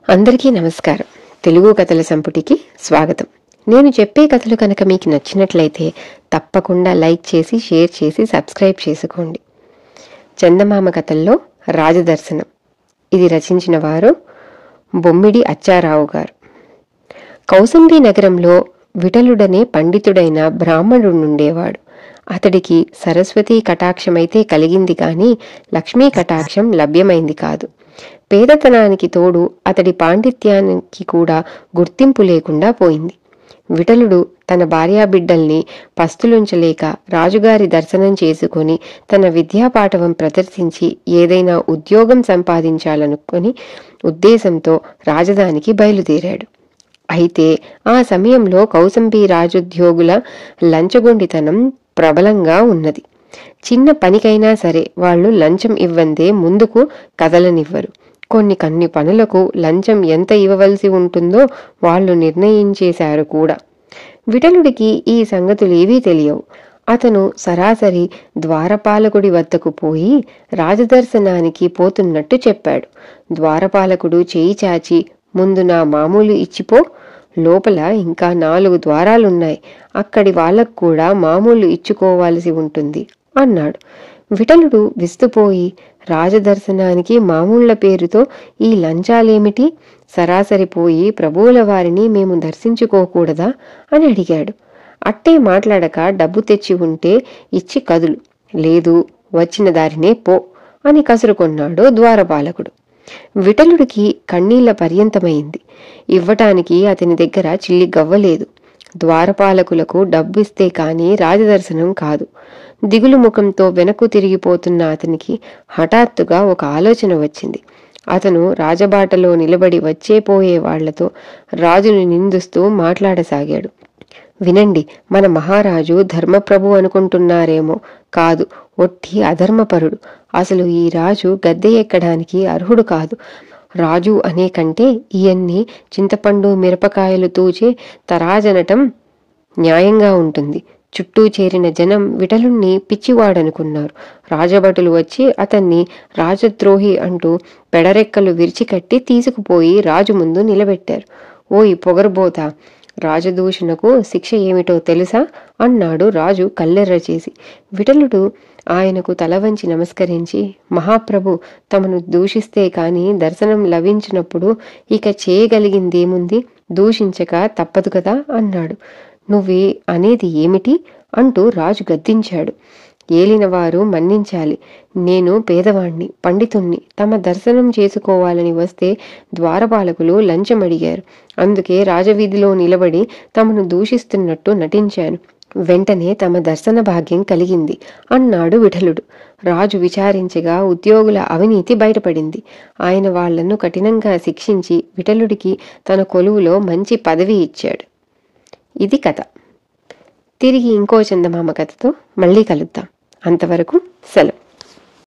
అందరికీ నమస్కారం. తెలుగు కథల సంపుటికి స్వాగతం. నేను చెప్పే కథలు కనుక మీకు నచ్చినట్లయితే తప్పకుండా లైక్ చేసి, షేర్ చేసి, సబ్స్క్రైబ్ చేసుకోండి. చందమామ కథల్లో రాజదర్శనం. ఇది రచించిన వారు బొమ్మిడి అచ్చారావు గారు. కౌసంబి నగరంలో విఠలుడనే పండితుడైన బ్రాహ్మణుడుండేవాడు. అతడికి సరస్వతీ కటాక్షమైతే కలిగింది కానీ లక్ష్మీ కటాక్షం లభ్యమైంది కాదు. పేదతనానికి తోడు అతడి పాండిత్యానికి కూడా గుర్తింపు లేకుండా పోయింది. విఠలుడు తన భార్యాబిడ్డల్ని పస్తులుంచలేక రాజుగారి దర్శనం చేసుకుని తన విద్యాపాఠవం ప్రదర్శించి ఏదైనా ఉద్యోగం సంపాదించాలనుకుని ఉద్దేశంతో రాజధానికి బయలుదేరాడు. అయితే ఆ సమయంలో కౌసంబి రాజోద్యోగుల లంచగొండితనం ప్రబలంగా ఉన్నది. చిన్న పనికైనా సరే వాళ్ళు లంచం ఇవ్వందే ముందుకు కదలనివ్వరు. కొన్ని పనులకు లంచం ఎంత ఇవ్వవలసి ఉంటుందో వాళ్ళు నిర్ణయించేశారు కూడా. విఠలుడికి ఈ సంగతులేవీ తెలియవు. అతను సరాసరి ద్వారపాలకుడి వద్దకు పోయి రాజదర్శనానికి పోతున్నట్టు చెప్పాడు. ద్వారపాలకుడు చేయి చాచి, ముందు నా మామూలు ఇచ్చిపో, లోపల ఇంకా 4 ద్వారాలున్నాయి, అక్కడి వాళ్ళకు కూడా మామూలు ఇచ్చుకోవాల్సి ఉంటుంది అన్నాడు. విఠలుడు విస్తుపోయి, రాజదర్శనానికి మామూళ్ల పేరుతో ఈ లంచాలేమిటి? సరాసరిపోయి ప్రభువుల వారిని మేము దర్శించుకోకూడదా అని అడిగాడు. అట్టే మాట్లాడక డబ్బు తెచ్చి ఉంటే ఇచ్చి కదులు, లేదు వచ్చిన దారినే పో అని కసురుకొన్నాడు ద్వారపాలకుడు. విఠలుడికి కన్నీళ్ల పర్యంతమైంది. ఇవ్వటానికి అతని దగ్గర చిల్లి గవ్వలేదు. ద్వారపాలకులకు డబ్బిస్తే కాని రాజదర్శనం కాదు. దిగులు ముఖంతో వెనక్కు తిరిగిపోతున్న అతనికి హఠాత్తుగా ఒక ఆలోచన వచ్చింది. అతను రాజబాటలో నిలబడి వచ్చేపోయే వాళ్లతో రాజును నిందిస్తూ మాట్లాడసాగాడు. వినండి, మన మహారాజు ధర్మప్రభు అనుకుంటున్నారేమో, కాదు, ఒట్టి అధర్మపరుడు. అసలు ఈ రాజు గద్దె ఎక్కడానికి అర్హుడు కాదు. రాజు అనే కంటే ఇయన్ని చింతపండు మిరపకాయలు తూచే తరాజనటం న్యాయంగా ఉంటుంది. చుట్టూ చేరిన జనం విఠలుణ్ణి పిచ్చివాడనుకున్నారు. రాజభటులు వచ్చి అతన్ని రాజద్రోహి అంటూ పెడరెక్కలు విరిచికట్టి తీసుకుపోయి రాజు ముందు నిలబెట్టారు. ఓయ్ పొగరుబోతా, రాజదూషణకు శిక్ష ఏమిటో తెలుసా అన్నాడు రాజు కల్లెర్ర చేసి. విఠలుడు ఆయనకు తల వంచి నమస్కరించి, మహాప్రభు, తమను దూషిస్తే కాని దర్శనం లభించినప్పుడు ఇక చేయగలిగిందేముంది? దూషించక తప్పదు కదా అన్నాడు. నువ్వే అనేది ఏమిటి అంటూ రాజు గద్దించాడు. ఏలినవారు మన్నించాలి. నేను పేదవాణ్ణి, పండితుణ్ణి. తమ దర్శనం చేసుకోవాలని వస్తే ద్వారపాలకులు లంచమడిగారు. అందుకే రాజవీధిలో నిలబడి తమను దూషిస్తున్నట్టు నటించాను. వెంటనే తమ దర్శన భాగ్యం కలిగింది అన్నాడు విఠలుడు. రాజు విచారించగా ఉద్యోగుల అవినీతి బయటపడింది. ఆయన వాళ్లను కఠినంగా శిక్షించి విఠలుడికి తన కొలువులో మంచి పదవి ఇచ్చాడు. ఇది కథ. తిరిగి ఇంకో చందమామ కథతో మళ్ళీ కలుద్దాం. అంతవరకు సెలవు.